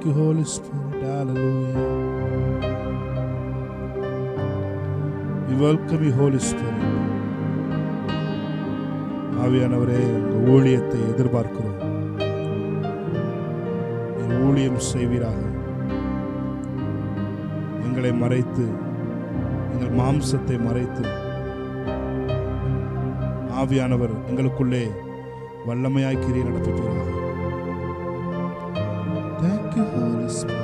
you, Holy Spirit. Hallelujah. We welcome you, Holy Spirit. ஆவியானவரே, உங்கள் ஊழியத்தை எதிர்பார்க்கிறோம். ஊழியம் செய்வீராக. எங்களை மறைத்து, எங்கள் மாம்சத்தை மறைத்து, ஆவியானவர் எங்களுக்குள்ளே வல்லமையாய் கிரியை நடத்துவீராக. Thank you, Holy Spirit.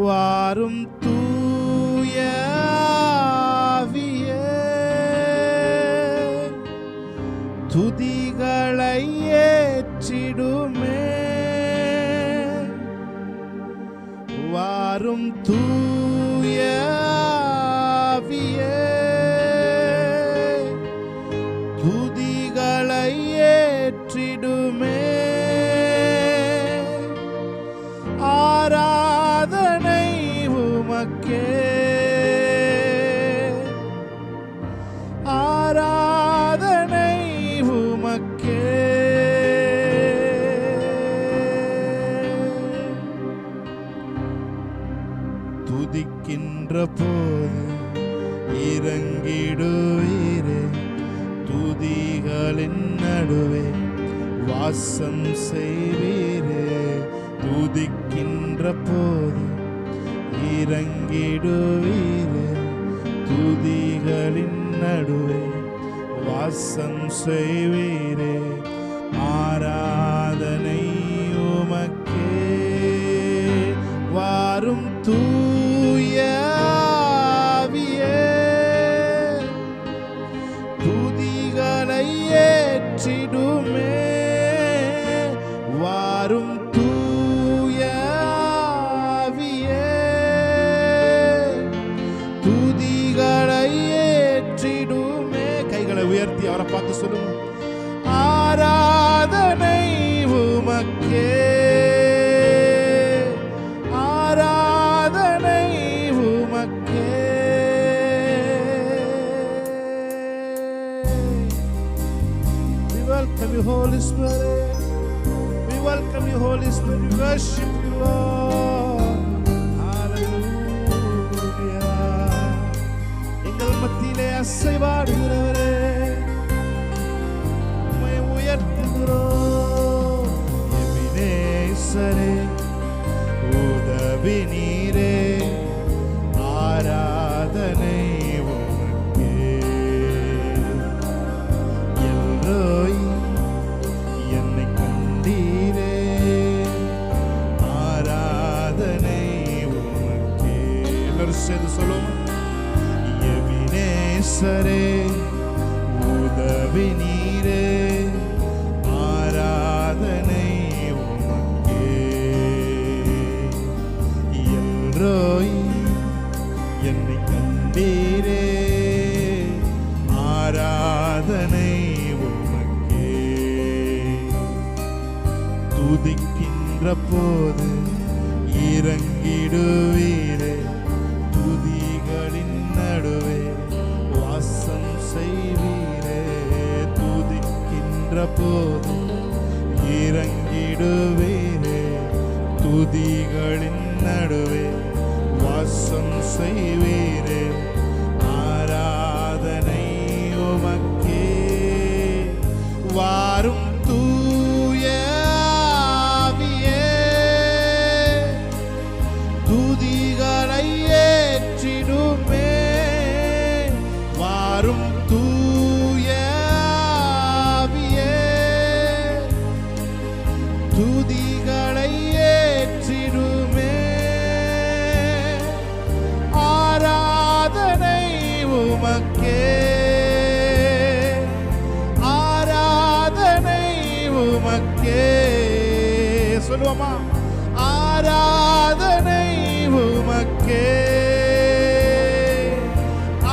வாரும் தூய ஆவியே, துதிகளை ஏற்றிடுமே. வாரும் தூய ஆவியே, துதிகளை ஏற்றிடுமே. ஆராதனை உமக்கே, ஆராதனை உமக்கே. துதிக்கின்ற போது இறங்கிடுவீரே, துதிகளின் நடுவே வாசம் செய்வீரே. துதிக்கின்ற போது இறங்கிடுவீரே, துதிகளின் நடுவே வாசம் செய்வீரே. ஆராதனை உமக்கே. வாரும் தூய ஆவியே, துதிகளை ஏற்றிடுமே. வாரும் தூய ஆவியே, துதிகளை ஏற்றிடுமே. கைகளை உயர்த்தி அவரை பார்த்து சொல்லுங்க. ஆராதனை உமக்கே, ஆராதனை உமக்கே. We welcome you, Holy Spirit. We welcome you, Holy Spirit. We worship you, Lord. Hallelujah. எங்கள் மத்தியிலே அசைவாடுகிறவரே, உம்மை உயர்த்துகிறோம். எபினேசரே, உதவி நீரே. ஆராதனை உமக்கே. எல்லோய் என்னை கண்டீரே. ஆராதனை உமக்கே. எல்லாரும் சேர்ந்து சொல்லுவோம். எபினேசரே, உதவி நீரே. ஆராதனை உமக்கே. எல்லோய் என்னை கண்டீரே. ஆராதனை உமக்கே. துதிக்கின்ற போது இறங்கிடுவீரே, துதிகளின் நடுவே வாசம் செய்வீரே. துதிக்கின்ற போது இறங்கிடுவீரே, துதிகளின் நடுவே வாசம் செய்வீரே. ஆராதனை உமக்கே. வாரும் தூய ஆவியே, துதிகளை ஏற்றிடுமே. வாரும் தூய ஆவியே, துதிகளை ஏற்றிடுமே. ஆராதனை உமக்கே, ஆராதனை உமக்கே. சொல்லுவோமா? ஆராதனை உமக்கே,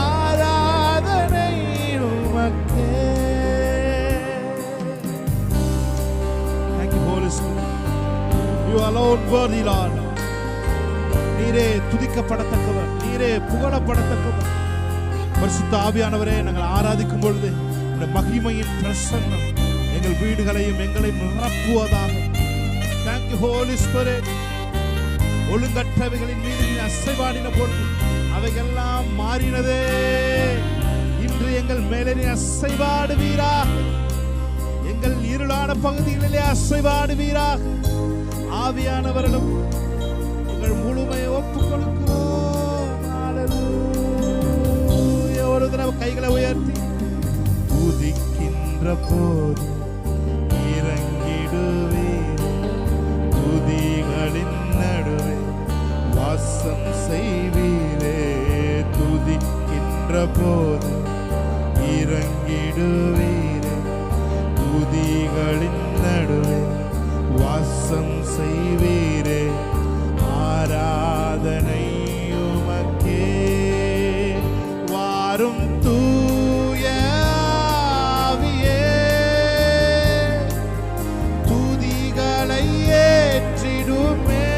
ஆராதனை உமக்கே. Thank you, Holy Spirit. You alone worthy, Lord. நீரே துதிக்கப்படத்தக்கவர், நீரே புகழப்படத்தக்கவர். பரிசுத்த ஆவியானவரே, நாங்கள் ஆராதிக்கும் பொழுது இந்த மகிமையின் பிரசன்னம் எங்கள் வீடுகளையும் எங்களையும் நிரப்புவதாக. Thank you, you Holy Spirit. ஒழுங்கற்றவைகளின் மீது நீ அசைவாடின போது அவையெல்லாம் மாறினதே. இன்று எங்கள் மேலே நீ அசைவாடுவீராக. எங்கள் இருளான பகுதிகளிலே அசைவாடுவீராக. ஆவியானவர்களும் எங்கள் முழுமையை ஒப்புக் கொடுக்கிறோம். ஹல்லேலூயா. ஒரு தடவை கைகளை உயர்த்தி துதிக்கின்ற போது இறங்கிடுவீர். துதிகளின் நடுவே வாசம் செய்வீரே. துதிக்கின்ற போது இறங்கிடுவீரே. துதிகளின் நடுவே வாசம் செய்வீரே. ஆராதனை உமக்கே வாரும் தூய ஆவியே. துதிகளை ஏற்றிடுமே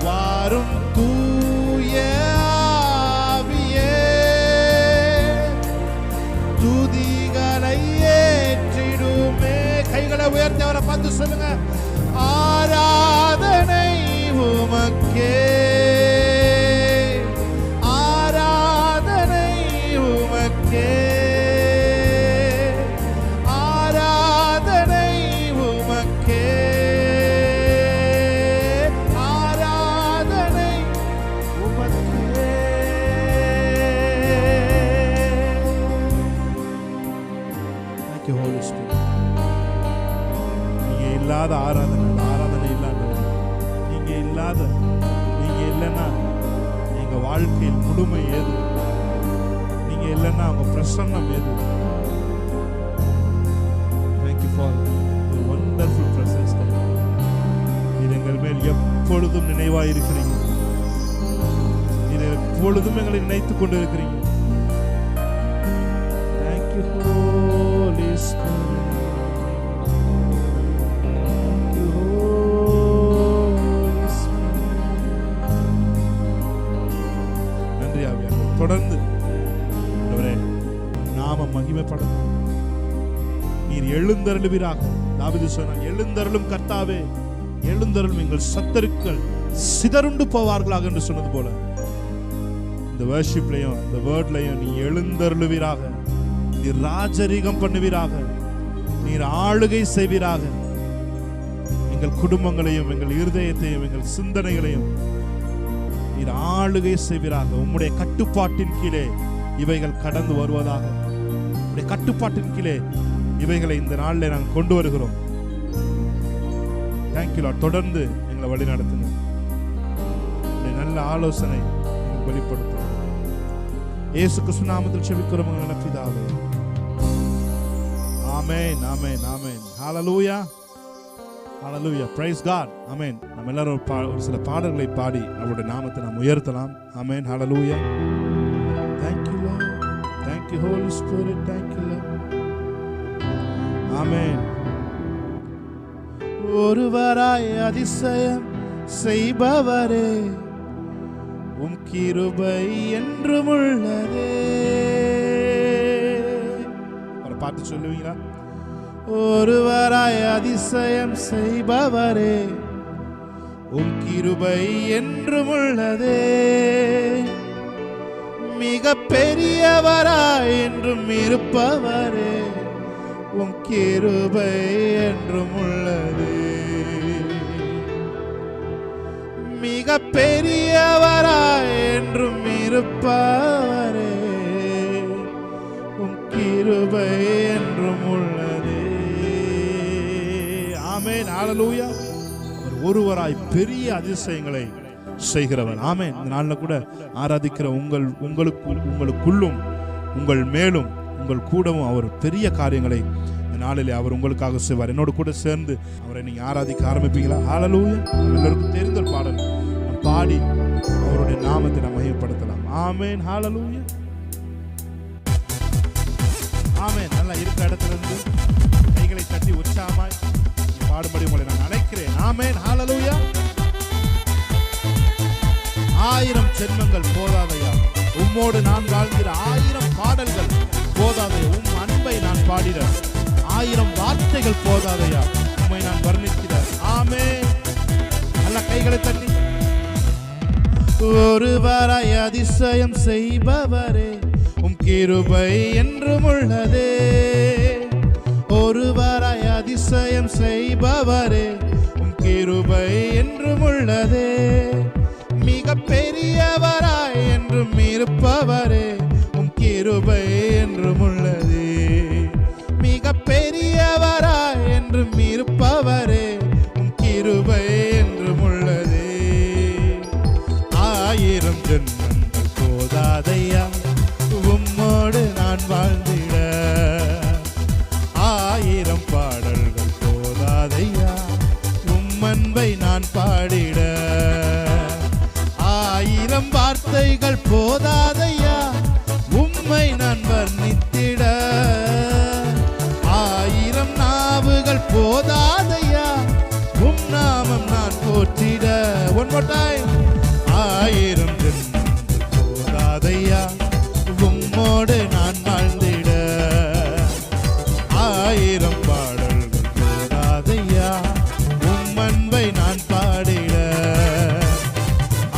வாரும் தூய ஆவியே. துதிகளை ஏற்றிடுமே. கைகளை உயர்த்தி அவரை பார்த்து சொல்லுங்க. ஆராதனை உமக்கே. ஆராதனை உமக்கே. ஆராதனை உமக்கே. ஆராதனை உமக்கே. Thank you Holy Spirit. நீங்க இல்லாத ஆராதனை இல்லாத நீங்க இல்லாத நீங்க இல்லைன்னா எங்க வாழ்க்கையில் முழுமை ஏது. நீங்க இல்லைன்னா உங்க பிரசன்னம் ஏது. Thank you for your wonderful presence. நீர் எங்கள் மேல் எப்பொழுதும் நினைவாய் இருக்கிறீங்க. நீர் எப்பொழுதும் எங்களை நினைத்துக் கொண்டு இருக்கிறீங்க. Thank you Holy Spirit. தொடர்ந்து நாம மகிமைப்படும். நீர் எழுந்தருளுவீராக. தாவீது சொன்னான், எழுந்தருளும் கர்த்தாவே, எழுந்தருளும் எங்கள் சத்துருக்கள் சிதறுண்டு போவார்களாக என்று சொன்னது போல இந்த வர்ஷிப்லயும் இந்த வேர்ட்லயும் நீ எழுந்தருளுவீராக. நீர் ராஜரீகம் பண்ணுவீராக. நீர் ஆளுகை செய்வீராக. எங்கள் குடும்பங்களையும் எங்கள் இருதயத்தையும் எங்கள் சிந்தனைகளையும் நீர் ஆளுகை செய்வீராக. உம்முடைய கட்டுப்பாட்டின் கீழே இவைகள் கடந்து வருவதாக. உம்முடைய கட்டுப்பாட்டின் கீழே இவைகளை இந்த நாளில் நாங்கள் கொண்டு வருகிறோம். Thank you Lord. தொடர்ந்து எங்களை வழி நடத்துங்க. நல்ல ஆலோசனை வெளிப்படுத்துங்க. இயேசு கிறிஸ்து நாமத்தில் ஜெபிக்கிறோம் நல்ல பிதாவே. ஆமென் ஆமென் ஆமென். ஹல்லேலூயா ஹல்லேலூயா. Praise God. ஆமென். நம்ம எல்லாரும் ஒரு சில பாடல்களை பாடி அவருடைய நாமத்தை நாம் உயர்த்தலாம். ஆமென். ஹல்லேலூயா. Thank you Lord. Thank you Holy Spirit. Thank you Lord. ஆமென். ஒருவராய் அதிசயம் செய்பவரே, உம் கிருபை என்றும் உள்ளதே. ஒரு பாட்டு சொல்லுவீங்களா? ஒருவராய் அதிசயம் செய்பவரே, உம் கிருபை என்றும் உள்ளதே. மிக பெரியவராய் என்றும் இருப்பவரே, உம் கிருபை என்றும் உள்ளதே. மிக பெரியவராய் என்றும் இருப்பவரே, உம் கிருபை என்றும் உள்ளதே. ஆமென். ஹல்லேலூயா. அவர் ஒருவராய் பெரிய அதிசயங்களை செய்கிறவர். ஆமென். இந்த நாளில் கூட ஆராதிக்கிற உங்களுக்குள்ளும் உங்கள் மேலும் உங்கள் கூடவும் அவர் பெரிய காரியங்களை இந்த நாளிலே அவர் உங்களுக்காக செய்வார். என்னோடு கூட சேர்ந்து அவரை நீங்க ஆராதிக்க ஆரம்பிப்பீங்களா? ஹல்லேலூயா. எல்லாருக்கும் தெரிந்த பாடல் நாம் பாடி அவருடைய நாமத்தை நாம் மகிமைப்படுத்தலாம். ஆமென். ஹல்லேலூயா. ஆமென். நல்லா இருக்கிற இடத்துல இருந்து கைகளை தட்டி உற்சாகமாய் பாடும்படி உங்களை நான் அழைக்கிறேன். ஆமென். ஹல்லேலூயா. 1000 ஜென்மங்கள் போதாதையா, உம்மோடு நான் வாழ்கிற 1000 பாடல்கள் போதாதையா, உம் அன்பை நான் பாடிட 1000 வார்த்தைகள் போதாதையா, உம்மை நான் வர்ணிக்கிற. ஆமென். கைகளை தட்டி. ஒருவராய் அதிசயம் செய்பவரே உம் கிருபை என்றும் உள்ளதே. ஒருவராய் அதிசயம் செய்பவரே உம் கிருபை என்றும் உள்ளதே. மிக பெரியவராய் என்றும் இருப்பவரே உம் கிருபை என்றும் உள்ளதே. மிக பெரியவராய் என்றும் இருப்பவரே உம் கிருபை என்றும் உள்ளதே. 1000 ஜென்மங்கள் போதாதையா உம்மோடு நான் வாழ்ந்திட. 1000 பாடல்கள் போதாதையா உம் அன்பை நான் பாடிட. 1000 வார்த்தைகள் போதாதையா உம்மை நான் வர்ணித்திட. 1000 நாவுகள் போதாதையா உம் நாமம் நான் போற்றிட. One more time. 1000 ஜென்மங்கள் போதாதையா உம்மோடு நான் வாழ்ந்திட. 1000 பாடல்கள் போதாதையா உம் அன்பை நான் பாடிட.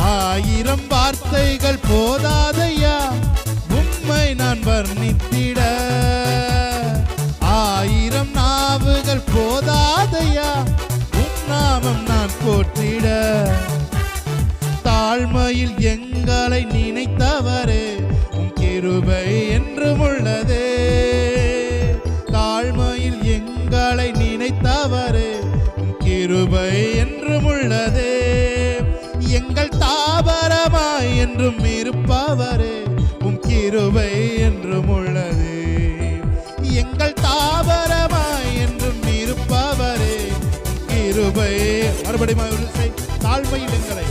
1000 வார்த்தைகள் போதாதையா உம்மை நான் வர்ணித்திட. 1000 நாவுகள் போதாதையா உம் நாமம் நான் போற்றிட. தாழ்மையில் எங்களை நினைத்தவரே உம் கிருபை என்றும் உள்ளதே. தாழ்மையில் எங்களை நினைத்தவரே உம் கிருபை என்றும் உள்ளதே. எங்கள் தாவரமாய் என்றும் இருப்பவரே உம் கிருபை என்றும் உள்ளதே. எங்கள் தாவரமாய் என்றும் இருப்பவரே உம் கிருபை. மறுபடியும் தாழ்மையில் எங்களை,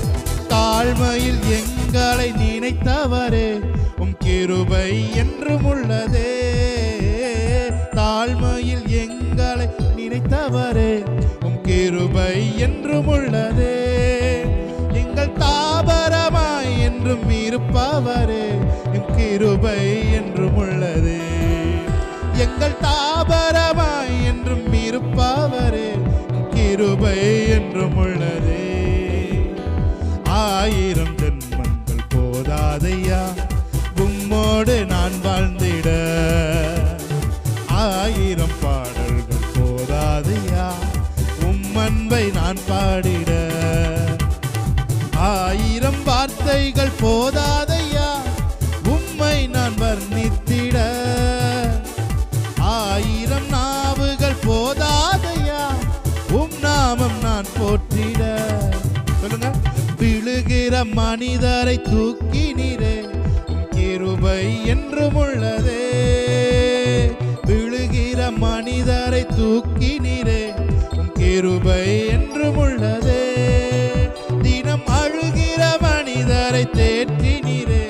தாழ்மையில் எங்களை நினைத்தவரே உம் கிருபை என்றும் உள்ளதே. தாழ்மையில் எங்களை நினைத்தவரே உம் கிருபை என்றும் உள்ளதே. எங்கள் தாவரமாய் என்றும் இருப்பவரே உம் கிருபை என்றும் உள்ளதே. எங்கள் தாவரமாய் என்றும் இருப்பவரே உம் கிருபை என்றும் உள்ளதே. 1000 ஜென்மங்கள் போதாதையா உம்மோடு நான் வாழ்ந்திட. 1000 பாடல்கள் போதாதையா உம் அன்பை நான் பாடிட. 1000 வார்த்தைகள் போதாதையா உம்மை நான் வர்ணித்திட. 1000 நாவுகள் போதாதையா உம் நாமம் நான் போற்றிட. சொல்லுங்க. விழுகிற மனிதரை தூக்கினீரே உம் கிருபை என்றும் உள்ளதே. விழுகிற மனிதரை தூக்கினீரே உம் கிருபை என்றும் உள்ளதே. தினம் அழுகிற மனிதரை தேற்றினீரே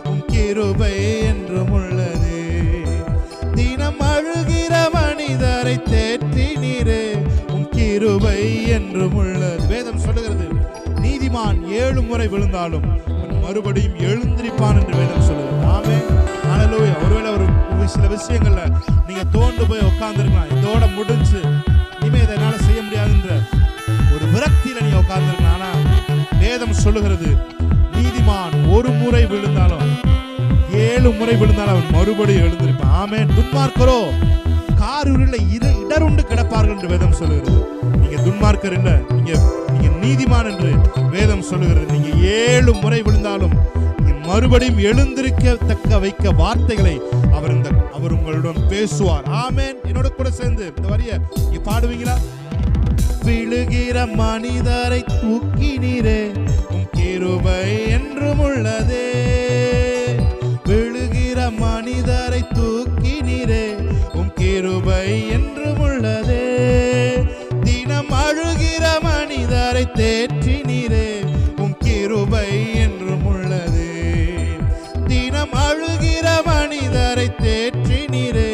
உம் கிருபை என்றும் உள்ளதே. தினம் அழுகிற மனிதரை தேற்றினீரே உம் கிருபை என்றும் உள்ளது. வேதம் சொல்லுகிறது, நீதிமான் 7 முறை விழுந்தாலும் மறுபடியும் எழுந்திருப்பான் என்று வேதம் சொல்லுது. ஆமென். ஹல்லேலூயா. ஒருவேளை ஒரு சில விஷயங்கள்ல நீங்க தோண்டு போய் உட்கார்ந்துருக்கலாம், இதோட முடிஞ்சு இனிமே இதை என்னால செய்ய முடியாதுன்ற ஒரு விரக்தியில நீங்க உட்கார்ந்துருக்கலாம். ஆனா வேதம் சொல்லுகிறது, நீதிமான் 1 முறை விழுந்தாலும் 7 முறை விழுந்தாலும் அவன் மறுபடியும் எழுந்திருப்பான். ஆமென். துன்மார்க்கரோ காரிருளில் இடருண்டு கிடப்பார்கள் என்று வேதம் சொல்லுகிறது. நீங்க துன்மார்க்கர் இல்ல, நீங்க நீதிமான் என்று வேதம் சொல்லுகிறது. நீங்க 7 முறை விழுந்தாலும் மறுபடியும் எழுந்திருக்கத்தக்க வைக்க வார்த்தைகளை அவர் உங்களுடன் பேசுவார். ஆமென். என்னோட கூட சேர்ந்து இந்த வரியை நீங்க பாடுவீங்களா? விழுகிற மனிதரை தூக்கினீரே உம் கிருபை என்றும் உள்ளதே. விழுகிற மனிதரை தூக்கினீரே உம் கிருபை என்றும் உள்ளதே. தினம் அழுகிற மனிதரை தேற்றினீரே உம் கிருபை என்றும் உள்ளதே. தினம் அழுகிற மனிதரை தேற்றினீரே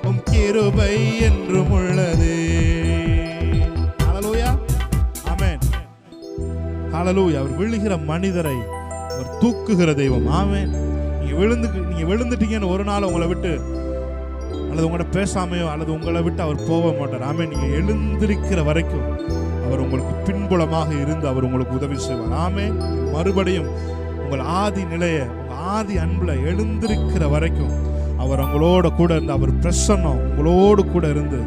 உம் கிருபை என்றும் உள்ளதே. ஹல்லேலூயா. ஆமென். ஹல்லேலூயா. அவர் விழுகிற மனிதரை அவர் தூக்குகிற தெய்வம். ஆமென். நீங்க விழுந்துட்டீங்கன்னு ஒரு நாள் உங்களை விட்டு அல்லது உங்களோட பேசாமையோ அல்லது உங்களை விட்டு அவர் போக மாட்டார். ஆமென். நீங்க எழுந்திருக்கிற வரைக்கும் அவர் உங்களுக்கு பின்புலமாக இருந்து அவர் உங்களுக்கு உதவி செய்வார். ஆமென். மறுபடியும் உங்கள் ஆதி நிலைய, உங்கள் ஆதி அன்புல எழுந்திருக்கிற வரைக்கும் அவர் உங்களோட கூட இருந்து, அவர் பிரசன்னம் உங்களோடு கூட இருந்து,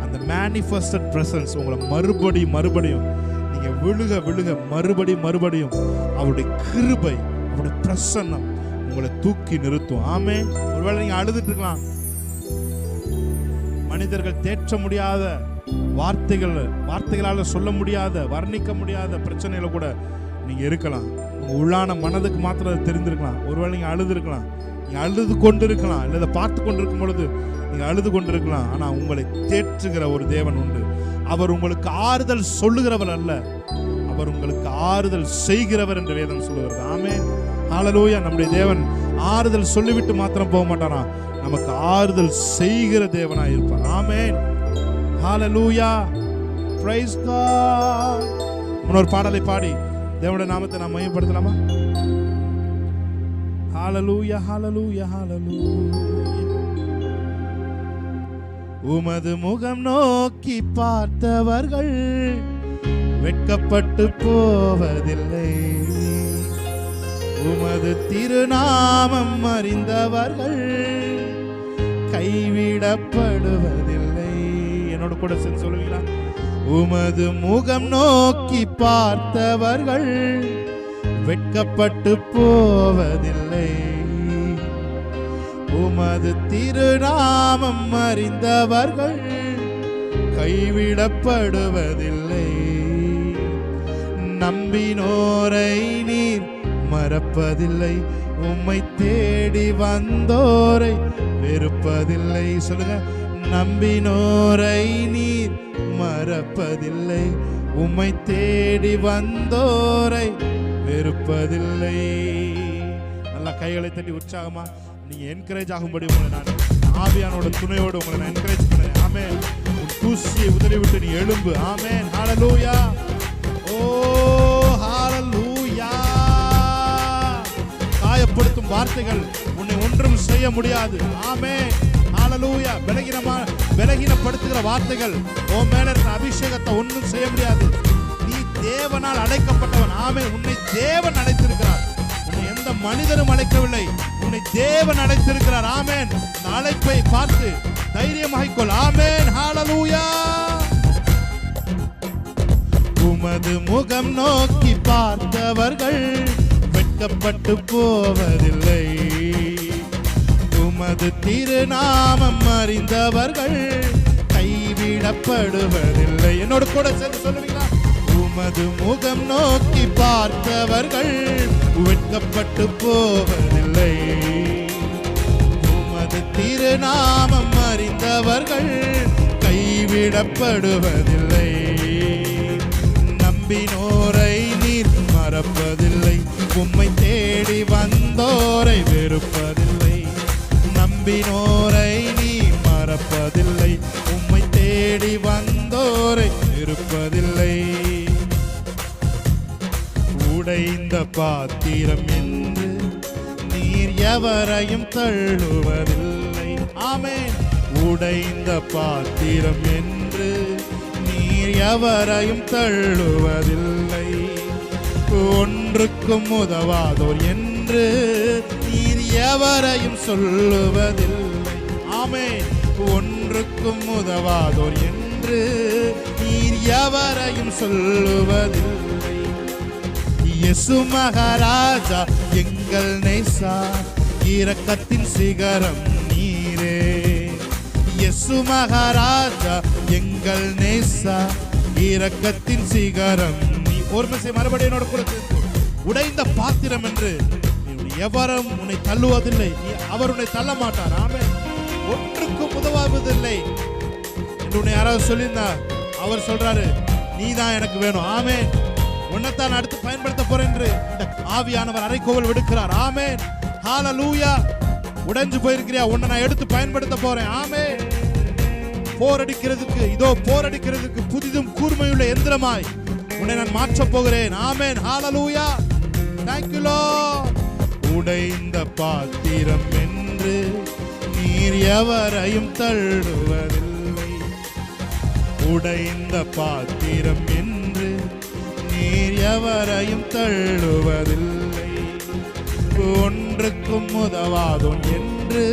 அந்த மேனிஃபெஸ்டட் பிரசன்ஸ் உங்களை மறுபடியும் நீங்க விழுக மறுபடியும் அவருடைய கிருபை, அவருடைய பிரசன்னம் உங்களை தூக்கி நிறுத்தும். ஆமென். ஒருவேளை நீங்க அழுதுட்டு இருக்கலாம், மனிதர்கள் தேற்ற முடியாத வார்த்தைகளால சொல்ல முடியாத, வர்ணிக்க முடியாத பிரச்சனையில கூட நீங்க இருக்கலாம். உங்க உள்ளான மனதுக்கு மாத்திரம் தெரிந்திருக்கலாம். ஒருவேளை நீங்க அழுது இருக்கலாம், நீங்க அழுது கொண்டிருக்கலாம், இல்லை இதை பார்த்து கொண்டிருக்கும் பொழுது நீங்க அழுது கொண்டிருக்கலாம். ஆனா உங்களை தேற்றுகிற ஒரு தேவன் உண்டு. அவர் உங்களுக்கு ஆறுதல் சொல்லுகிறவர் அல்ல, அவர் உங்களுக்கு ஆறுதல் செய்கிறவர் என்று வேதம் சொல்லுகிறது. ஆமென். ஹல்லேலூயா. நம்முடைய தேவன் ஆறுதல் சொல்லிவிட்டு மாத்திரம் போக மாட்டாரா, நமக்கு ஆறுதல் செய்கிற தேவனாய் இருப்பார். ஆமென். ஹல்லேலூயா. Praise God. இன்னொரு பாடலை பாடி தேவனுடைய நாமத்தை நாம் மையப்படுத்தலாமா? ஹல்லேலூயா, ஹல்லேலூயா, ஹல்லேலூயா. உமது முகம் நோக்கி பார்த்தவர்கள் வெட்கப்பட்டு போவதில்லை, உமது திருநாமம் அறிந்தவர்கள் கைவிடப்படுவதில்லை. என்னோட கூட சேர்ந்து சொல்லுவீங்களா? உமது முகம் நோக்கி பார்த்தவர்கள் வெட்கப்பட்டு போவதில்லை, உமது திருநாமம் அறிந்தவர்கள் கைவிடப்படுவதில்லை. நம்பினோரை நீர் மறப்பதில்லை, உம்மை தேடி வந்தோரை வெறுப்பதில்லை. சொல்லுங்க. நம்பினோரை நீர் மறப்பதில்லை, உம்மை தேடி வந்தோரை வெறுப்பதில்லை. நல்லா கைகளை தட்டி உற்சாகமா நீங்க என்கரேஜ் ஆகும்படி உங்களை நான் ஆவியானோட துணையோடு உங்களை நான் என்கரேஜ் பண்ணேன். ஆமென். உன் தூசியை உதறி விட்டு நீ எழும்பு. ஆமென். ஹல்லேலூயா. ஓ ஹல்லேலூயா. காயப்படுத்தும் வார்த்தைகள் உன்னை ஒன்றும் செய்ய முடியாது. ஆமென். ஹல்லேலூயா. பலகீனப்படுத்துகிற வார்த்தைகள் உன் மேல இருக்கிற அபிஷேகத்தை ஒன்றும் செய்ய முடியாது. நீ தேவனால் அழைக்கப்பட்டவன். ஆமென். உன்னை தேவன் அழைத்திருக்கிறார், உன்னை எந்த மனிதனும் அழைக்கவில்லை, உன்னை தேவன் அழைத்திருக்கிறார். ஆமென். இந்த அழைப்பை பார்த்து தைரியமாய்க்கொள். ஆமென். ஹல்லேலூயா. உமது முகம் நோக்கி பார்த்தவர்கள் வெட்கப்பட்டு போவதில்லை, உமது திருநாமம் அறிந்தவர்கள் கைவிடப்படுவதில்லை. என்னோட கூட சேர்ந்து சொல்லுவீங்களா? உமது முகம் நோக்கி பார்த்தவர்கள் வெட்கப்பட்டு போவதில்லை, உமது திருநாமம் அறிந்தவர்கள் கைவிடப்படுவதில்லை. நம்பினோரை நீர் மறப்பதில்லை, உம்மை தேடி வந்தோரை வெறுப்பதில்லை. நம்பினோரை நீ மறப்பதில்லை, உம்மை தேடி வந்தோரை வெறுப்பதில்லை. உடைந்த பாத்திரம் என்று நீர் எவரையும் தள்ளுவதில்லை. ஆமென். உடைந்த பாத்திரம் என்று நீர் எவரையும் தள்ளுவதில்லை, ஒன்றுக்கும் உதவாதோர் என்று நீர் எவரையும் சொல்லுவதில்லை. ஆமென். ஒன்றுக்கும் உதவாதோர் என்று நீர் எவரையும் சொல்லுவதில்லை. இயேசு மகாராஜா எங்கள் நேசா, இரக்கத்தின் சிகரம் நீரே. இயேசு மகாராஜா எங்கள் நேசா, இரக்கத்தின் சிகரம் நீ. ஒரு மெசை மறுபடியும் என்னோட கூட சேர்ந்து. உடைந்த பாத்திரம் என்று எவரும் உன்னை தள்ளுவதில்லை, அவர் உன்னை தள்ள மாட்டார். ஆமென். ஒன்றுக்கும் உதவாவதில்லை என்று உன்னை யாராவது சொல்லியிருந்தா அவர் சொல்றாரு, நீ தான் எனக்கு வேணும். ஆமென். உன்னைத்தான் அடுத்து பயன்படுத்த போறேன் என்று இந்த ஆவியானவர் அறைகோவல் விடுக்கிறார். ஆமென். ஹல்லேலூயா. உடைஞ்சு போயிருக்கிறியா? உன்னை நான் எடுத்து பயன்படுத்த போறேன். ஆமென். போரடிக்கிறதுக்கு இதோ போரடிக்கிறதுக்கு புதிதும் கூர்மையுள்ள எந்திரமாய் உன்னை நான் மாற்றப் போகிறேன். ஆமென். ஹல்லேலூயா. Thank you Lord. உடைந்த பாத்திரம் என்று நீர் எவரையும் தள்ளுவதில்லை, உடைந்த பாத்திரம் என்று நீர் எவரையும் தள்ளுவதில்லை. ஒன்றுக்கும் உதவாதோன் என்று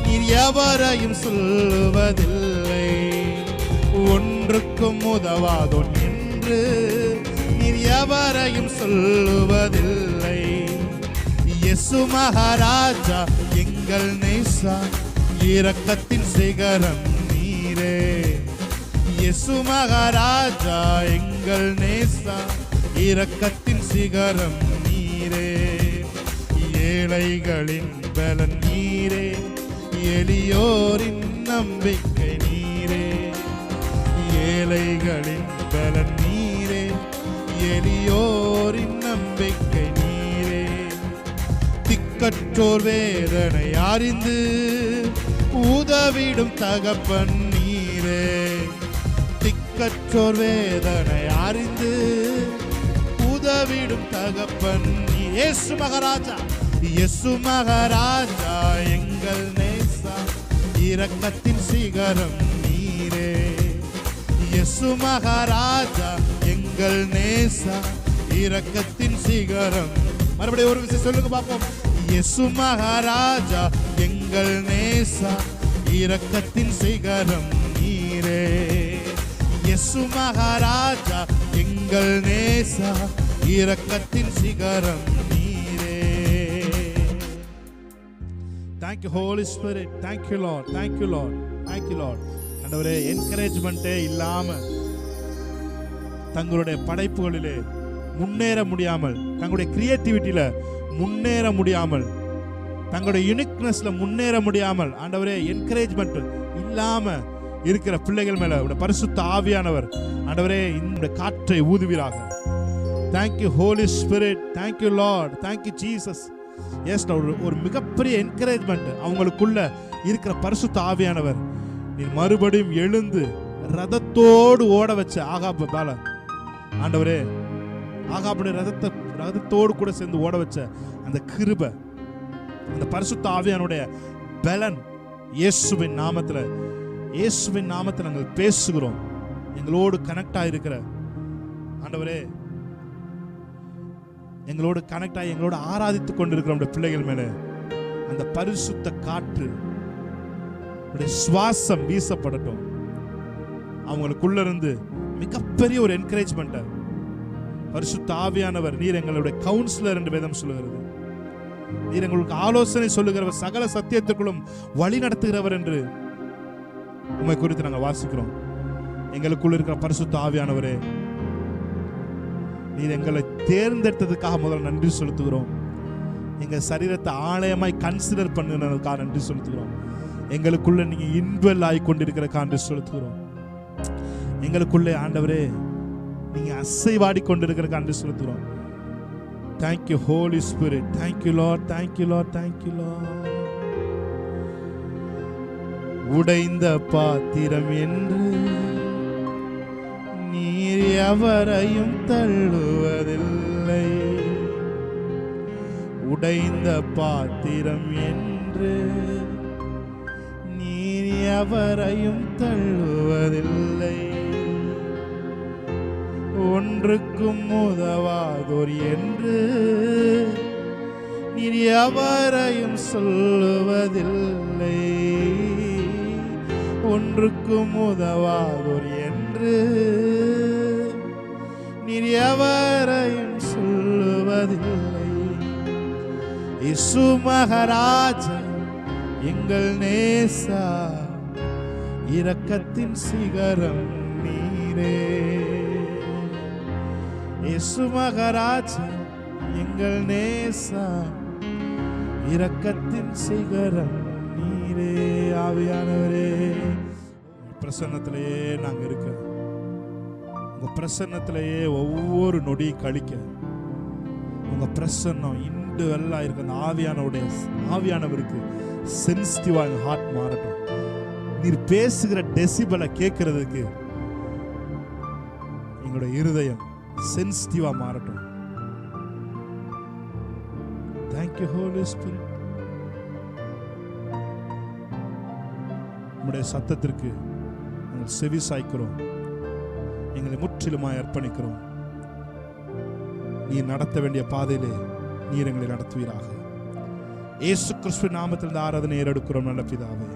நீர் எவரையும் சொல்லுவதில்லை. ஒன்றுக்கும் உதவாதோன் என்று நீர் எவரையும் சொல்லுவதில்லை. இயேசு மகாராஜா எங்கள் நேசா, இரக்கத்தின் சிகரம் நீரே. இயேசு மகாராஜா எங்கள் நேசா, இரக்கத்தின் சிகரம் நீரே. ஏழைகளின் பலன் நீரே, எளியோரின் நம்பிக்கை நீரே. ஏழைகளின் பலன் நீரே, எளியோரின் நம்பிக்கை நீரே. திக்கற்றோர் வேதனை அறிந்து உதவிடும் தகப்பன் நீரே. திக்கற்றோர் வேதனை அறிந்து உதவிடும் தகப்பன் இயேசு மகாராஜா. இயேசு மகாராஜா எங்கள் நேசா, இரக்கத்தின் சிகரம் நீரே. இயேசு மகாராஜா எங்கள் நேசா, இரக்கத்தின் சிகரம். மறுபடியும் ஒரு விஷயம் சொல்லுங்க பார்ப்போம். இயேசு மகாராஜா எங்கள் நேசா, இரக்கத்தின் சிகரம் நீரே. இயேசு மகாராஜா எங்கள் நேசா, இரக்கத்தின் சிகரம் நீரே. Thank you Holy Spirit. Thank you Lord. Thank you Lord. Thank you Lord. ஆண்டவரே, என்கரேஜ்மென்ட்டே இல்லாம தங்களுடைய படைப்புகளிலே முன்னேற முடியாமல், தங்களுடைய கிரியேட்டிவிட்டியில முன்னேற முடியாமல், தங்களுடைய யூனிக்னஸ்ல முன்னேற முடியாமல், ஆண்டவரே என்கரேஜ்மெண்ட் இல்லாம இருக்கிற பிள்ளைகள் மேல உடைய பரிசுத்த ஆவியானவர் ஆண்டவரே இந்த காற்றை ஊதுவீராக. Thank you Holy Spirit. Thank you Lord. Thank you Jesus. Yes, ஒரு மிகப்பெரிய என்கரேஜ்மெண்ட் அவங்களுக்குள்ள இருக்கிற பரிசுத்த ஆவியானவர் நீர் மறுபடியும் எழுந்து ரதத்தோடு ஓட வச்ச ஆகாப பால ஆண்டவரே, ஆகாபுடைய ரதத்தோடு கூட சேர்ந்து ஓட வச்ச அந்த கிருபை, அந்த பரிசுத்த ஆவியானுடைய பலன் இயேசுவின் நாமத்தில், இயேசுவின் நாமத்தில் நாங்கள் பேசுகிறோம். எங்களோடு கனெக்ட் ஆகிருக்கிற ஆண்டவரே, எங்களோடு கனெக்ட் ஆகி எங்களோடு ஆராதித்துக் கொண்டிருக்கிற நம்முடைய பிள்ளைகள் மேலே அந்த பரிசுத்த காற்று சுவாசம் வீசப்படட்டும். அவங்களுக்குள்ள இருந்து மிகப்பெரிய ஒரு என்கரேஜ்மெண்ட். பரிசுத்த ஆவியானவர் நீர் எங்களுடைய கவுன்சிலர் என்று வேதம் சொல்லுகிறது. நீர் எங்களுக்கு ஆலோசனை சொல்லுகிறவர், சகல சத்தியத்திற்குள்ளும் வழி நடத்துகிறவர் என்று உம்மை குறித்து நாங்கள் வாசிக்கிறோம். எங்களுக்குள்ள இருக்கிற பரிசுத்த ஆவியானவரே, நீர் எங்களை தேர்ந்தெடுத்ததுக்காக முதல்ல நன்றி செலுத்துகிறோம். எங்க சரீரத்தை ஆலயமாய் கன்சிடர் பண்ணுறதுக்காக நன்றி செலுத்துகிறோம். எங்களுக்குள்ள நீங்க இன்வெல் ஆகி கொண்டிருக்கிறதுக்காக நன்றி செலுத்துகிறோம். எங்களுக்குள்ளே ஆண்டவரே நீங்க அசைவாடி கொண்டிருக்கிறதுக்காக நன்றி செலுத்துகிறோம். Thank you Holy Spirit. Thank you Lord. Thank you Lord. Thank you Lord. உடைந்த பாத்திரம் என்று நீர் எவரையும் தள்ளுவதில்லை. உடைந்த பாத்திரம் என்று நீர் எவரையும் தள்ளுவதில்லை. ஒன்றுக்கும் உதவாதோர் என்று நீர் எவரையும் சொல்லுவதில்லை. ஒன்றுக்கும் உதவாதோர் என்று நீர் எவரையும் சொல்லுவதில்லை. இயேசு மகாராஜா எங்கள் நேசா, இரக்கத்தின் சிகரம் நீரே. இயேசு மகாராஜா எங்கள் நேசா, இரக்கத்தின் சிகரம் நீரே. ஆவியானவரே, பிரசன்னத்திலேயே நாங்கள் இருக்க, உங்க பிரசன்னத்திலேயே ஒவ்வொரு நொடியும் கழிக்க, உங்க பிரசன்னம் இண்டு எல்லாம் இருக்கு. அந்த ஆவியானவருக்கு சென்சிட்டிவா எங்க ஹார்ட் மாறட்டும். நீர் பேசுகிற டெசிபலை கேட்கறதுக்கு எங்களோட இருதயம் சென்சிட்டிவா மாறட்டும். Thank you Holy Spirit. உம்முடைய சத்தத்திற்கு நாங்கள் செவி சாய்க்கிறோம். எங்களை முற்றிலுமாய் அர்ப்பணிக்கிறோம். நீ நடத்த வேண்டிய பாதையிலே நீர் எங்களை நடத்துவீராக. இயேசு கிறிஸ்துவின் நாமத்தில் இந்த ஆராதனை ஏறெடுக்கிறோம் நல்ல பிதாவே.